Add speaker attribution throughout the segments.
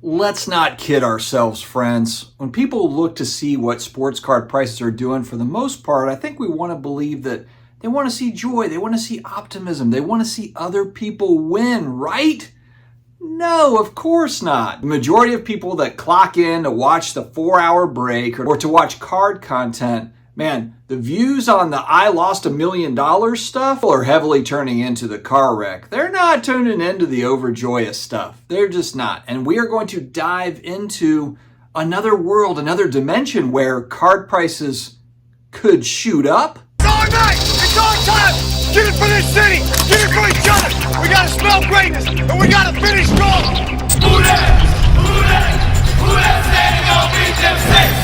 Speaker 1: Let's not kid ourselves, friends. When people look to see what sports card prices are doing, for the most part, I think we want to believe that they want to see joy, they want to see optimism, they want to see other people win, right? No, of course not. The majority of people that clock in to watch the 4-hour break or to watch card content, man, the views on the I lost $1 million stuff are heavily turning into the car wreck. They're not turning into the overjoyous stuff. They're just not. And we are going to dive into another world, another dimension where card prices could shoot up.
Speaker 2: It's our night! It's our time! Get it for this city! Get it for each other! We gotta smell greatness, and we gotta finish strong! Who that? Who that standing on beat them safe?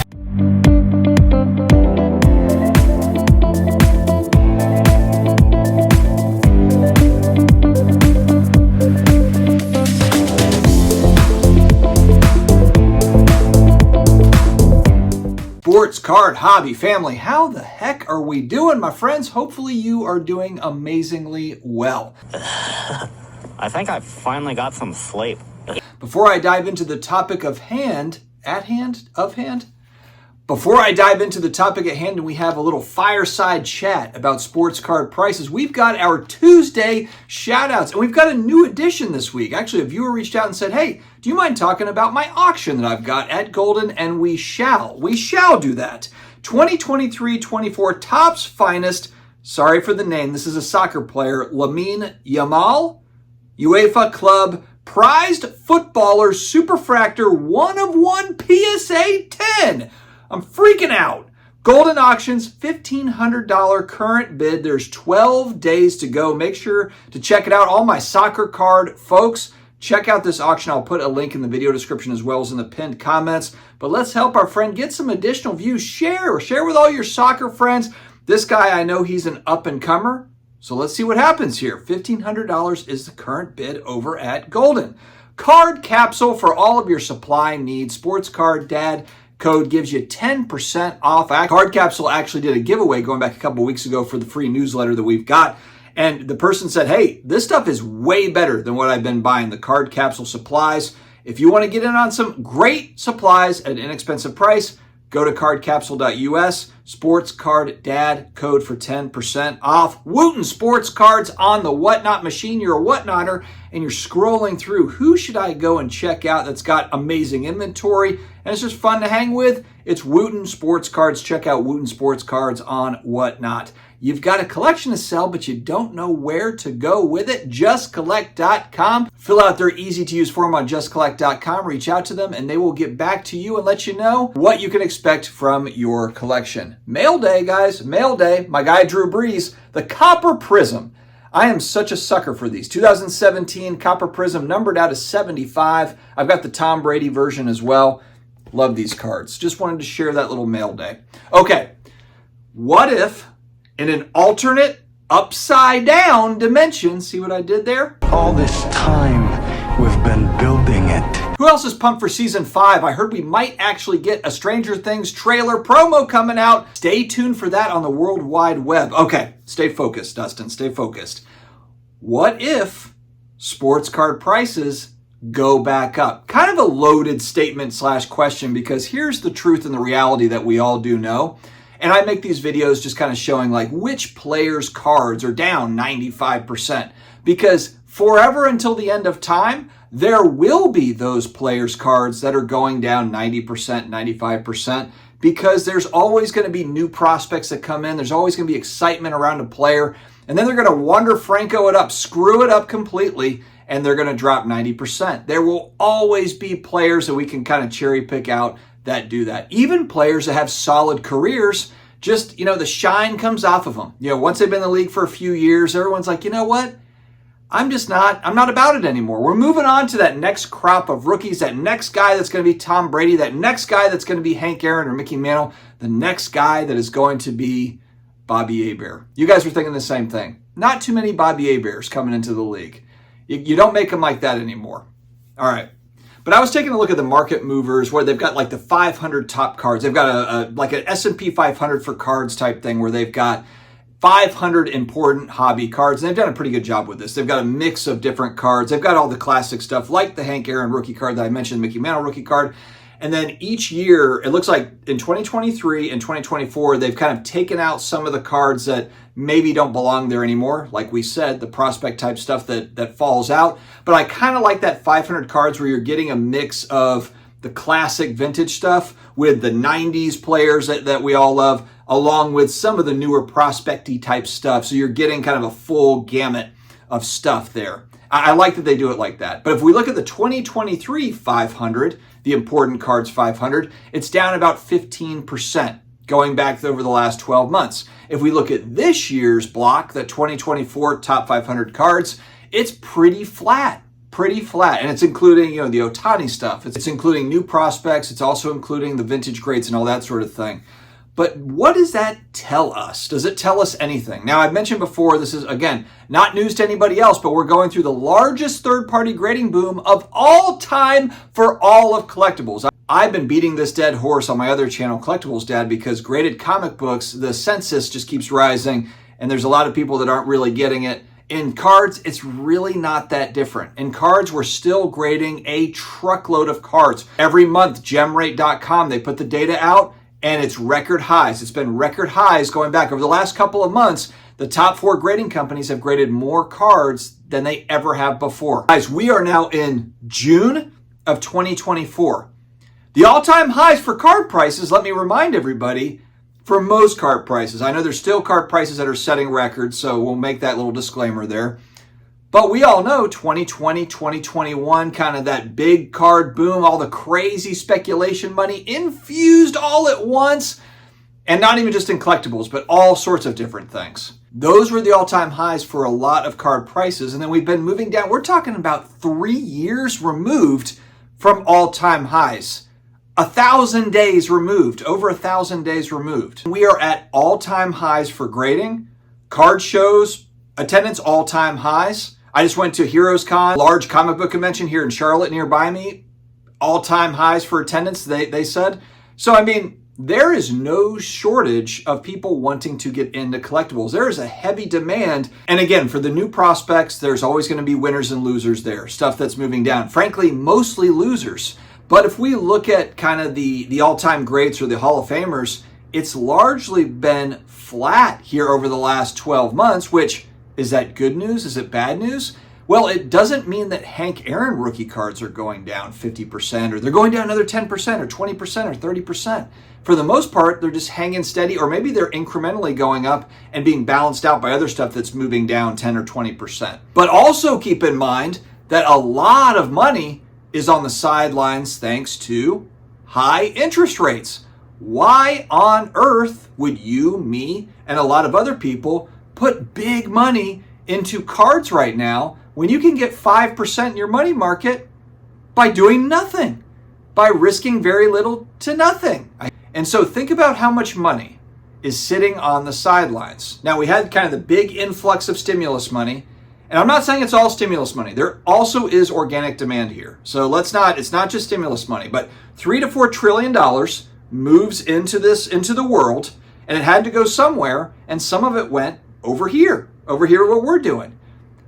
Speaker 1: Sports card hobby family, how the heck are we doing, my friends? Hopefully you are doing amazingly well.
Speaker 3: I think I finally got some sleep.
Speaker 1: Before I dive into the topic Before I dive into the topic at hand and we have a little fireside chat about sports card prices, we've got our Tuesday shoutouts, and we've got a new addition this week. Actually, a viewer reached out and said, hey, do you mind talking about my auction that I've got at Golden? And we shall do that. 2023-24 Topps Finest, sorry for the name, this is a soccer player, Lamine Yamal, UEFA Club Prized Footballer Superfractor 1/1 PSA 10. I'm freaking out. Golden Auctions, $1,500 current bid. There's 12 days to go. Make sure to check it out. All my soccer card folks, check out this auction. I'll put a link in the video description as well as in the pinned comments. But let's help our friend get some additional views. Share with all your soccer friends. This guy, I know he's an up-and-comer. So let's see what happens here. $1,500 is the current bid over at Golden. Card Capsule for all of your supply needs. Sports Card Dad code gives you 10% off. Card Capsule actually did a giveaway going back a couple weeks ago for the free newsletter that we've got. And the person said, hey, this stuff is way better than what I've been buying, the Card Capsule supplies. If you want to get in on some great supplies at an inexpensive price, go to cardcapsule.us, Sports Card Dad code for 10% off. Wooten sports cards on the Whatnot machine. You're a Whatnotter and you're scrolling through, who should I go and check out that's got amazing inventory and it's just fun to hang with? It's Wooten Sports Cards. Check out Wooten Sports Cards on Whatnot. You've got a collection to sell, but you don't know where to go with it? JustCollect.com. Fill out their easy-to-use form on JustCollect.com. Reach out to them, and they will get back to you and let you know what you can expect from your collection. Mail day, guys. Mail day. My guy, Drew Brees. The Copper Prism. I am such a sucker for these. 2017 Copper Prism, numbered out as 75. I've got the Tom Brady version as well. Love these cards. Just wanted to share that little mail day. Okay. What if, in an alternate, upside-down dimension, see what I did there?
Speaker 4: All this time, we've been building it.
Speaker 1: Who else is pumped for Season 5? I heard we might actually get a Stranger Things trailer promo coming out. Stay tuned for that on the World Wide Web. Okay, stay focused, Dustin. Stay focused. What if sports card prices go back up? Kind of a loaded statement / question, because here's the truth and the reality that we all do know. And I make these videos just kind of showing like which players' cards are down 95%. Because forever until the end of time, there will be those players' cards that are going down 90%, 95%. Because there's always going to be new prospects that come in. There's always going to be excitement around a player. And then they're going to Wander Franco it up, screw it up completely, and they're going to drop 90%. There will always be players that we can kind of cherry pick out that do that. Even players that have solid careers, just, the shine comes off of them. Once they've been in the league for a few years, everyone's like, you know what? I'm not about it anymore. We're moving on to that next crop of rookies, that next guy that's going to be Tom Brady, that next guy that's going to be Hank Aaron or Mickey Mantle, the next guy that is going to be Bobby Hebert. You guys are thinking the same thing. Not too many Bobby Heberts coming into the league. You don't make them like that anymore. All right. But I was taking a look at the market movers where they've got like the 500 top cards. They've got like an S&P 500 for cards type thing where they've got 500 important hobby cards. And they've done a pretty good job with this. They've got a mix of different cards. They've got all the classic stuff like the Hank Aaron rookie card that I mentioned, Mickey Mantle rookie card. And then each year, it looks like in 2023 and 2024, they've kind of taken out some of the cards that maybe don't belong there anymore. Like we said, the prospect type stuff that falls out. But I kind of like that 500 cards where you're getting a mix of the classic vintage stuff with the 90s players that we all love, along with some of the newer prospect-y type stuff. So you're getting kind of a full gamut of stuff there. I like that they do it like that. But if we look at the 2023 500, the important cards 500, it's down about 15% going back over the last 12 months. If we look at this year's block, the 2024 top 500 cards, it's pretty flat. And it's including, the Ohtani stuff. It's including new prospects. It's also including the vintage greats and all that sort of thing. But what does that tell us? Does it tell us anything? Now, I've mentioned before, this is, again, not news to anybody else, but we're going through the largest third-party grading boom of all time for all of collectibles. I've been beating this dead horse on my other channel, Collectibles Dad, because graded comic books, the census just keeps rising, and there's a lot of people that aren't really getting it. In cards, it's really not that different. In cards, we're still grading a truckload of cards. Every month, gemrate.com, they put the data out, and it's record highs. It's been record highs going back. Over the last couple of months, the top 4 grading companies have graded more cards than they ever have before. Guys, we are now in June of 2024. The all-time highs for card prices, let me remind everybody, for most card prices. I know there's still card prices that are setting records, so we'll make that little disclaimer there. But we all know 2020, 2021, kind of that big card boom, all the crazy speculation money infused all at once, and not even just in collectibles, but all sorts of different things. Those were the all-time highs for a lot of card prices, and then we've been moving down. We're talking about 3 years removed from all-time highs. 1,000 days removed, over 1,000 days removed. We are at all-time highs for grading, card shows, attendance all-time highs. I just went to Heroes Con, large comic book convention here in Charlotte nearby me. All-time highs for attendance, they said. So, I mean, there is no shortage of people wanting to get into collectibles. There is a heavy demand. And again, for the new prospects, there's always going to be winners and losers there, stuff that's moving down. Frankly, mostly losers. But if we look at kind of the all-time greats or the Hall of Famers, it's largely been flat here over the last 12 months, which, is that good news? Is it bad news? Well, it doesn't mean that Hank Aaron rookie cards are going down 50%, or they're going down another 10%, or 20%, or 30%. For the most part, they're just hanging steady, or maybe they're incrementally going up and being balanced out by other stuff that's moving down 10 or 20%. But also keep in mind that a lot of money is on the sidelines thanks to high interest rates. Why on earth would you, me, and a lot of other people put big money into cards right now when you can get 5% in your money market by doing nothing, by risking very little to nothing? And so think about how much money is sitting on the sidelines. Now, we had kind of the big influx of stimulus money. And I'm not saying it's all stimulus money. There also is organic demand here. So it's not just stimulus money, but $3 to $4 trillion moves into the world, and it had to go somewhere, and some of it went over here what we're doing.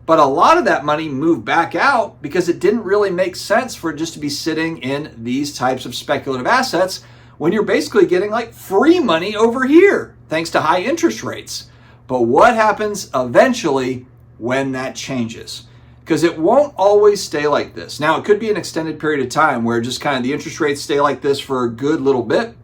Speaker 1: But a lot of that money moved back out because it didn't really make sense for it just to be sitting in these types of speculative assets when you're basically getting like free money over here, thanks to high interest rates. But what happens eventually when that changes? Because it won't always stay like this. Now, it could be an extended period of time where just kind of the interest rates stay like this for a good little bit.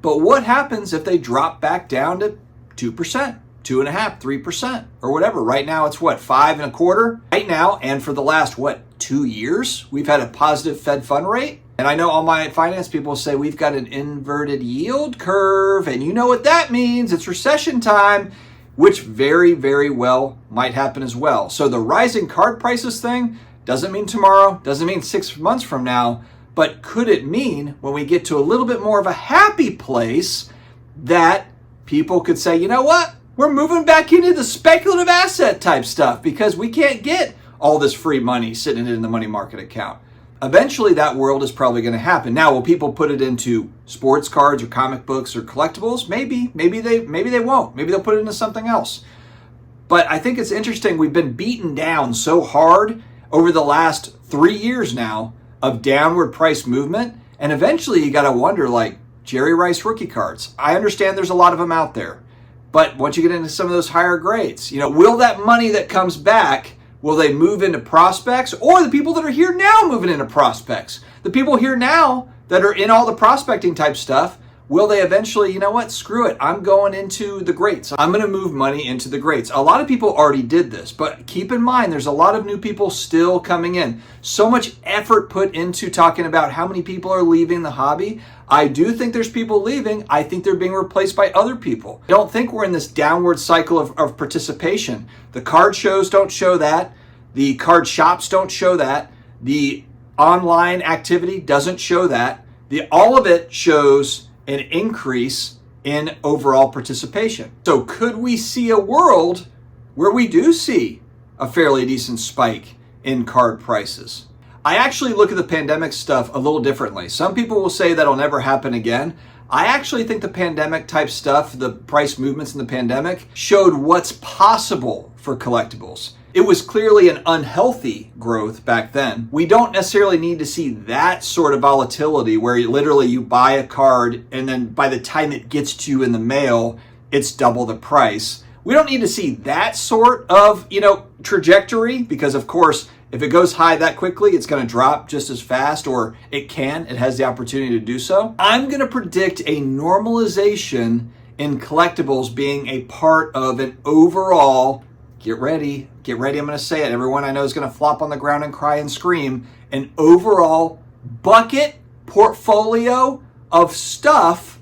Speaker 1: But what happens if they drop back down to 2%, 2.5%, 3%, or whatever? Right now, it's what, 5.25%? Right now, and for the last, 2 years, we've had a positive Fed fund rate. And I know all my finance people say we've got an inverted yield curve, and you know what that means. It's recession time, which very, very well might happen as well. So the rising card prices thing doesn't mean tomorrow, doesn't mean 6 months from now, but could it mean when we get to a little bit more of a happy place that people could say, you know what, we're moving back into the speculative asset type stuff because we can't get all this free money sitting in the money market account. Eventually that world is probably going to happen. Now, will people put it into sports cards or comic books or collectibles? Maybe they won't. Maybe they'll put it into something else. But I think it's interesting. We've been beaten down so hard over the last 3 years now of downward price movement. And eventually you got to wonder, like Jerry Rice rookie cards. I understand there's a lot of them out there. But once you get into some of those higher grades, will that money that comes back, will they move into prospects, or the people that are here now moving into prospects? The people here now that are in all the prospecting type stuff, will they eventually, screw it, I'm going into the greats. I'm going to move money into the greats. A lot of people already did this, but keep in mind, there's a lot of new people still coming in. So much effort put into talking about how many people are leaving the hobby. I do think there's people leaving. I think they're being replaced by other people. I don't think we're in this downward cycle of participation. The card shows don't show that. The card shops don't show that. The online activity doesn't show that. All of it shows an increase in overall participation. So could we see a world where we do see a fairly decent spike in card prices? I actually look at the pandemic stuff a little differently. Some people will say that'll never happen again. I actually think the pandemic type stuff, the price movements in the pandemic, showed what's possible for collectibles. It was clearly an unhealthy growth back then. We don't necessarily need to see that sort of volatility where you buy a card and then by the time it gets to you in the mail, it's double the price. We don't need to see that sort of, trajectory, because of course, if it goes high that quickly, it's going to drop just as fast, or it has the opportunity to do so. I'm going to predict a normalization in collectibles being a part of an overall, get ready, I'm going to say it. Everyone I know is going to flop on the ground and cry and scream. An overall bucket portfolio of stuff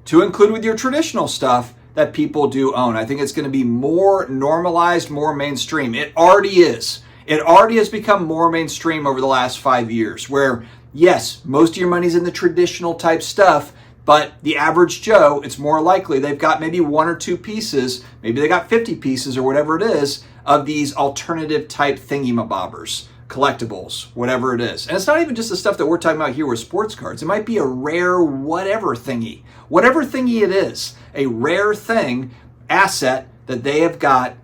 Speaker 1: to include with your traditional stuff that people do own. I think it's going to be more normalized, more mainstream. It already is. It already has become more mainstream over the last 5 years, where yes, most of your money's in the traditional type stuff, but the average Joe, it's more likely they've got maybe 1 or 2 pieces, maybe they got 50 pieces or whatever it is, of these alternative type thingy-mabobbers, collectibles, whatever it is. And it's not even just the stuff that we're talking about here with sports cards. It might be a rare whatever thingy it is, a rare thing, asset that they have got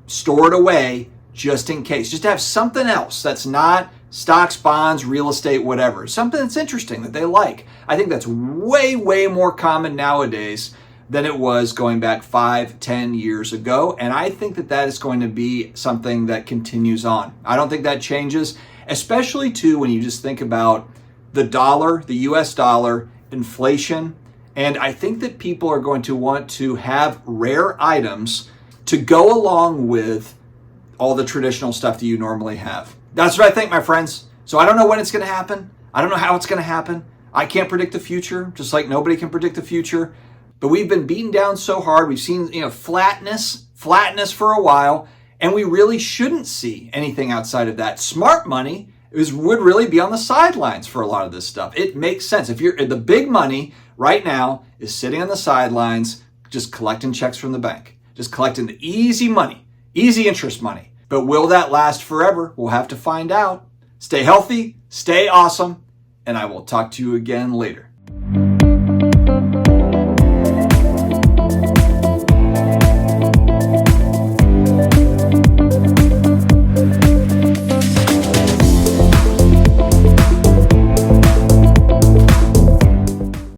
Speaker 1: stored away just in case, just to have something else that's not stocks, bonds, real estate, whatever. Something that's interesting that they like. I think that's way, way more common nowadays than it was going back 5-10 years ago. And I think that is going to be something that continues on. I don't think that changes, especially too when you just think about the dollar, the US dollar, inflation. And I think that people are going to want to have rare items to go along with all the traditional stuff that you normally have. That's what I think, my friends. So I don't know when it's going to happen. I don't know how it's going to happen. I can't predict the future, just like nobody can predict the future. But we've been beaten down so hard. We've seen, flatness for a while, and we really shouldn't see anything outside of that. Smart money would really be on the sidelines for a lot of this stuff. It makes sense. If the big money right now is sitting on the sidelines, just collecting checks from the bank, just collecting the easy money, easy interest money. But will that last forever? We'll have to find out. Stay healthy, stay awesome, and I will talk to you again later.